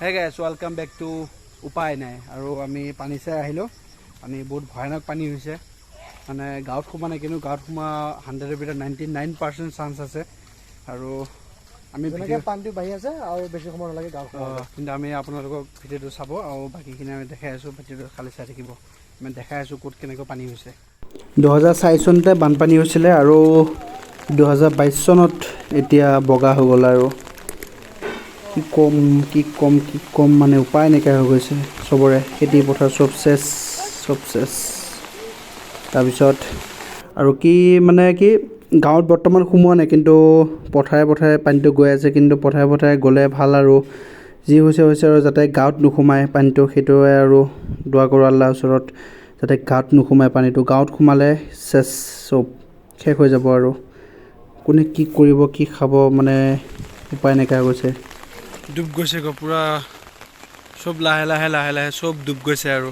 হে গাইছ welcome back to উপায় নাই আৰু আমি পানী চাই আহিলোঁ পানী বহুত ভয়ানক পানী হৈছে মানে গাঁৱত সোমা নাই কিন্তু গাঁৱত সোমা 100ৰ ভিতৰত 99% চান্স আছে আৰু আমি পানীটো বাঢ়ি আছে আৰু বেছি সময় নালাগে গাঁৱত কিন্তু আমি আপোনালোকক ভিডিঅ'টো চাব আৰু বাকীখিনি আমি দেখাই আছোঁ ভিডিঅ'টো খালি চাই থাকিব আমি দেখাই আছোঁ ক'ত কেনেকৈ পানী হৈছে 2004 চনতে বানপানী হৈছিলে আৰু 2022 চনত এতিয়া বগা হৈ গ'ল আৰু কি কম মানে উপায় নাইকিয়া হৈ গৈছে চবৰে খেতি পথাৰ চব চেছ তাৰপিছত আৰু কি মানে কি গাঁৱত বৰ্তমান সোমোৱা নাই কিন্তু পথাৰে পানীটো গৈ আছে কিন্তু পথাৰে গ'লে ভাল আৰু যি হৈছে আৰু যাতে গাঁৱত নোসোমায় পানীটো সেইটোৱে আৰু দোৱা কৰোঁ আল্লাহৰ ওচৰত যাতে গাঁৱত নোসোমায় পানীটো গাঁৱত সোমালে চেছ চব শেষ হৈ যাব আৰু কোনে কি কৰিব কি খাব মানে উপায় নাইকিয়া হৈ গৈছে ডুব গৈছে গো পুৰা সব লাহে সব ডুব গৈছে আৰু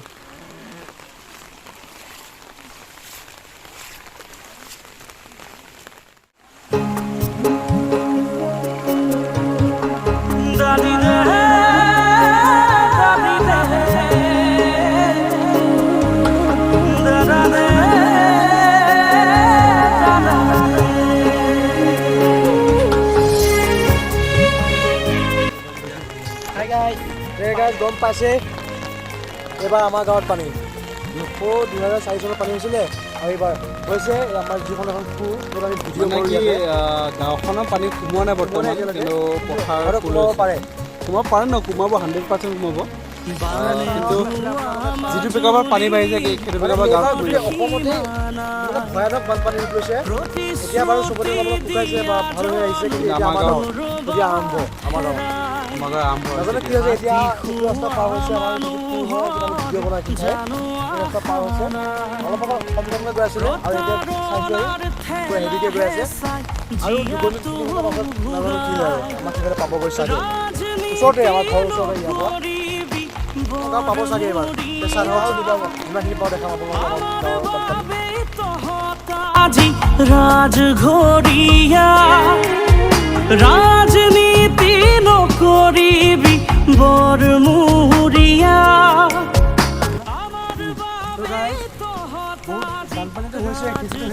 গম পাইছে এবাৰ আমাৰ গাঁৱত পানী 2004 চনত পানী হৈছিলে আৰু এইবাৰ হৈছে আমাৰ যিখন এখন পুল য'ত আমি ভিডিঅ' কৰোঁ গাঁওখনৰ পানী সোমোৱা নাই বৰ্তমান কিন্তু পথাৰ সোমাব পাৰে ন সোমাব 100% সোমাব কিন্তু যিটো পেকাপৰ পানী বাঢ়িছে সেইটো পেকাপৰ গাঁৱত অসমতে ভয়ানক বানপানী গৈছে এতিয়া বাৰু চবতে অলপ শুকাইছে বা ভাল হৈ আহিছে কিন্তু আমাৰ গাঁৱত এতিয়া আৰম্ভ আমাৰ গাঁৱত নাজানো কি হৈছে এতিয়া ৰাস্তা পাৰ হৈছে আমাৰ ভিডিঅ' বনাই দিছে ৰাস্তা পাৰ হৈছে অলপ কমকৈ গৈ আছিলে আৰু এতিয়া চাইছোঁ হেভিকৈ গৈ আছে আৰু দুজনী পাছত নাজানো কি হয় আমাক সেইফালে পাব গৈ চাগে ওচৰতে আমাৰ ঘৰৰ ওচৰতে ইয়াৰ পৰা পাব চাগে এইবাৰ পেচাৰ যিমানখিনি পাওঁ দেখা পাব ৰাজঘৰিয়া ৰাজনীতি নকৰিবি বৰমুৰিয়া বানপানীটো হৈছে সেইটোৱে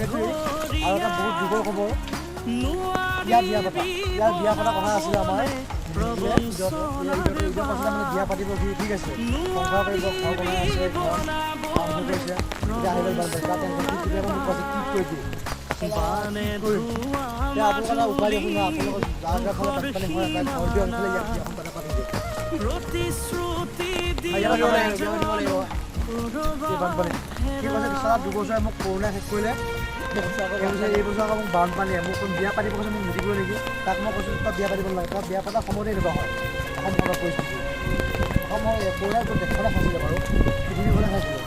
আৰু এটা বহুত দুখৰ খবৰ ইয়াৰ বিয়া পতা কথা আছিলে আমাৰ বিয়া পাতিব ঠিক আছে সংসাৰ কৰিব ঘৰ বনাই আছে আৰম্ভ কৰিছে এতিয়া আহিলে বানপানী কি কৰি দিয়ে আপোনালোকে এটা উপায় দেখোন না আপোনালোকৰ যাৰ ফলত বানপানী হয় এটা ঘৰটো অঞ্চলে ইয়াত বিয়াখন পাতা পাতি দিয়ে বানপানী কি কৈছে বিচৰা 2 বছৰে মোক কৰোণা শেষ কৰিলে এই বছৰ আকৌ মোক বানপানীয়ে মোক বিয়া পাতিব কৈছে মোক নিদিব নেকি তাক মই কৈছোঁ তাত বিয়া পাতিব নালাগে তাত বিয়া পতা সময়তে এনেকুৱা হয় অসমখনৰ পৰিস্থিতি অসমৰ কৰোণাই দেশখনে খাইছিলে বাৰু পৃথিৱীখনে খাইছিলে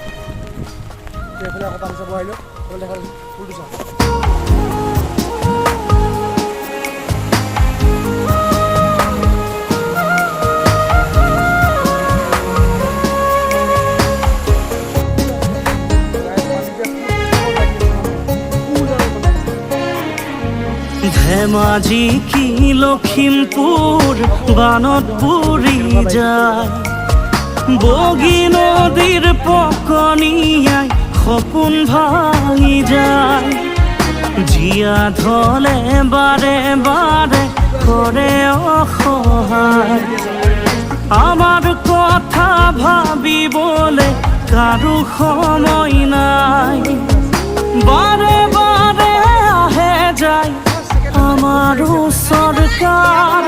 এইফালে আকৌ পানী চাব আহিলোঁ দেখা ফুলটো চাওঁ ধেমাজি কি লখিমপুর বানত পুরি যায় বগী নদীর পকনিয়াই সপোন ভাঙি যায় জিয়া ধলে বারে করে অসহায় আমার কথা ভাবিবলে কারো সময় নাই বারে আহে যায় আমারও সরকার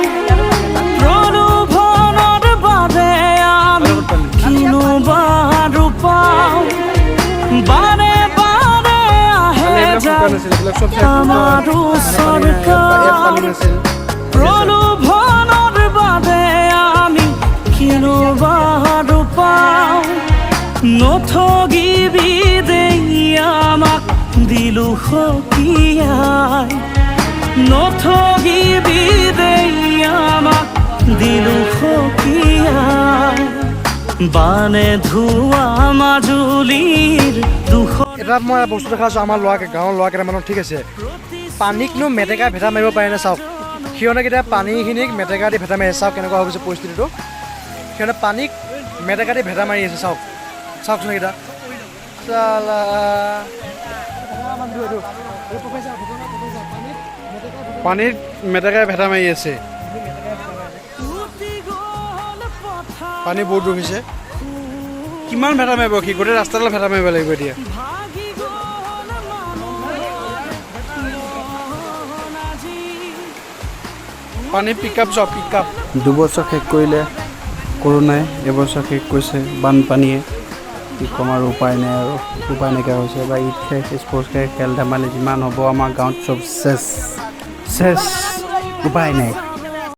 প্রলোভনের বাদে আমি কিনুবার পাও বারে আহে যায় আমারও সরকার প্রলোভনের বাদে আমি কিনুবার পাও নথগিবি দেই আমাক দিলু সকিয়াই নথগিবি দেই আমাক দিলু সকিয়াই বানে ধোৱা মাজুলীৰ দুখ এটা মই বস্তু দেখা আছোঁ আমাৰ গাঁৱৰ ল'ৰা কেইটামানৰ ঠিক আছে পানীকনো মেটেকা ভেটা মাৰিব পাৰে নে চাওক সিহঁতে কেতিয়া পানীখিনিক মেটেকা দি ভেটা মাৰি চাওক কেনেকুৱা হৈ গৈছে পৰিস্থিতিটো সিহঁতে পানীক মেটেকা দি ভেটা মাৰি আছে চাওক চাওকচোন এইকেইটা চালা পানীত মেটেকাই ভেটা মাৰি আছে পানী বহুত ৰখিছে কিমান ভেটা মাৰিব সি গোটেই ৰাস্তাডাল ভেটা মাৰিব লাগিব এতিয়া পানী পিক আপ চাওক পিক আপ 2 বছৰ শেষ কৰিলে কৰোণাই, এবছৰ শেষ কৰিছে বানপানীয়ে। কি ক'ম আৰু উপায় নাই আৰু উপায় নাইকিয়া হৈছে বা ঈদ শেষ স্পৰ্টছ শেষ খেল ধেমালি যিমান হ'ব আমাৰ গাঁৱত চব চেছ উপায় নাই।